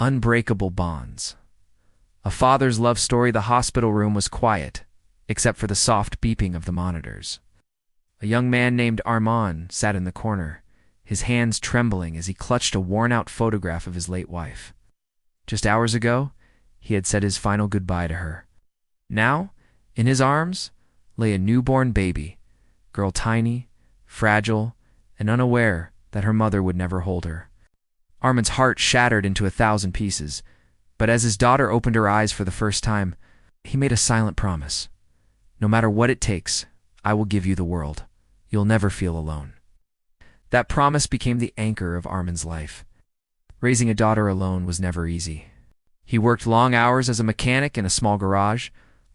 Unbreakable Bonds. A father's love story. The hospital room was quiet, except for the soft beeping of the monitors. A young man named Arman sat in the corner, his hands trembling as he clutched a worn-out photograph of his late wife. Just hours ago, he had said his final goodbye to her. Now, in his arms, lay a newborn baby, girl tiny, fragile, and unaware that her mother would never hold her. Arman's heart shattered into 1,000 pieces, but as his daughter opened her eyes for the first time, he made a silent promise. No matter what it takes, I will give you the world. You'll never feel alone. That promise became the anchor of Arman's life. Raising a daughter alone was never easy. He worked long hours as a mechanic in a small garage,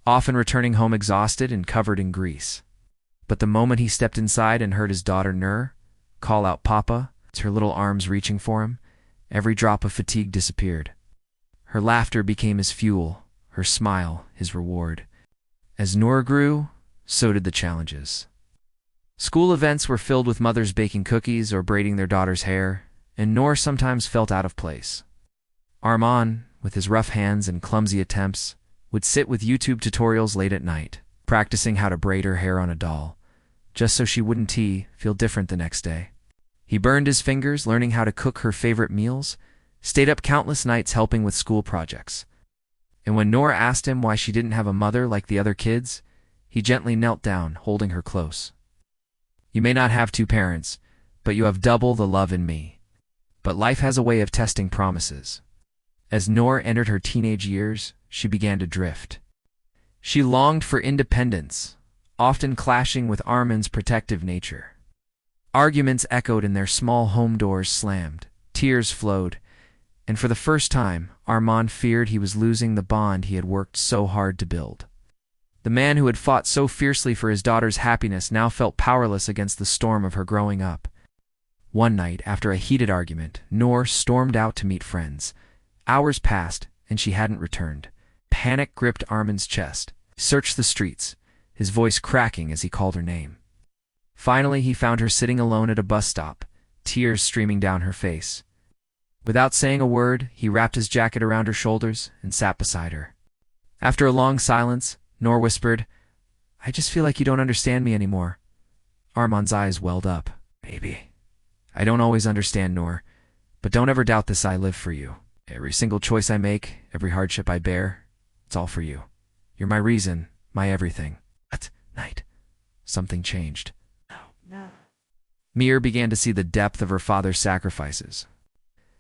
often returning home exhausted and covered in grease. But the moment he stepped inside and heard his daughter Nur call out Papa, her little arms reaching for him, every drop of fatigue disappeared. Her laughter became his fuel, her smile his reward. As Nur grew, so did the challenges. School events were filled with mothers baking cookies or braiding their daughter's hair, and Nur sometimes felt out of place. Arman, with his rough hands and clumsy attempts, would sit with YouTube tutorials late at night, practicing how to braid her hair on a doll, just so she wouldn't feel different the next day. He burned his fingers learning how to cook her favorite meals, stayed up countless nights helping with school projects. And when Nur asked him why she didn't have a mother like the other kids, he gently knelt down, holding her close. You may not have 2 parents, but you have double the love in me. But life has a way of testing promises. As Nur entered her teenage years, she began to drift. She longed for independence, often clashing with Arman's protective nature. Arguments echoed and their small home doors slammed, tears flowed, and for the first time, Arman feared he was losing the bond he had worked so hard to build. The man who had fought so fiercely for his daughter's happiness now felt powerless against the storm of her growing up. One night, after a heated argument, Nur stormed out to meet friends. Hours passed, and she hadn't returned. Panic gripped Arman's chest. He searched the streets, his voice cracking as he called her name. Finally, he found her sitting alone at a bus stop, tears streaming down her face. Without saying a word, he wrapped his jacket around her shoulders and sat beside her. After a long silence, Nur whispered, "I just feel like you don't understand me anymore." Arman's eyes welled up. "Maybe. I don't always understand, Nur, but don't ever doubt this. I live for you. Every single choice I make, every hardship I bear, it's all for you. You're my reason, my everything." That night, something changed. No. Mir began to see the depth of her father's sacrifices.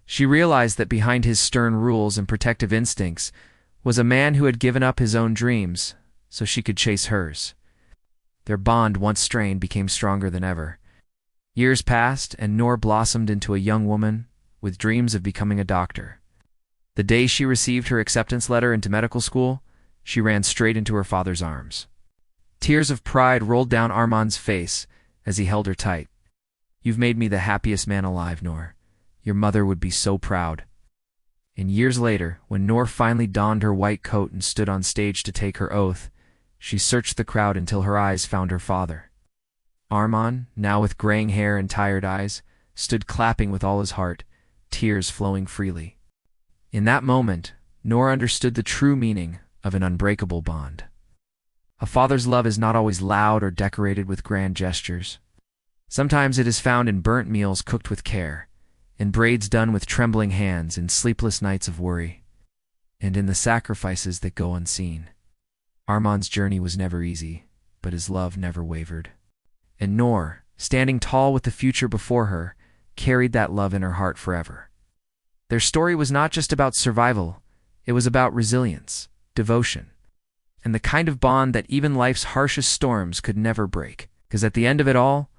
She realized that behind his stern rules and protective instincts was a man who had given up his own dreams so she could chase hers. Their bond, once strained, became stronger than ever. Years passed, and Nur blossomed into a young woman with dreams of becoming a doctor. The day she received her acceptance letter into medical school, she ran straight into her father's arms. Tears of pride rolled down Arman's face as he held her tight. "You've made me the happiest man alive, Nur. Your mother would be so proud." And years later, when Nur finally donned her white coat and stood on stage to take her oath, she searched the crowd until her eyes found her father. Arman, now with graying hair and tired eyes, stood clapping with all his heart, tears flowing freely. In that moment, Nur understood the true meaning of an unbreakable bond. A father's love is not always loud or decorated with grand gestures. Sometimes it is found in burnt meals cooked with care, in braids done with trembling hands, in sleepless nights of worry, and in the sacrifices that go unseen. Arman's journey was never easy, but his love never wavered. And Nur, standing tall with the future before her, carried that love in her heart forever. Their story was not just about survival, it was about resilience, devotion, and the kind of bond that even life's harshest storms could never break. Because at the end of it all,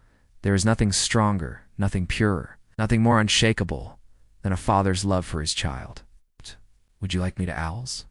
there is nothing stronger, nothing purer, nothing more unshakable than a father's love for his child. Would you like me to owls?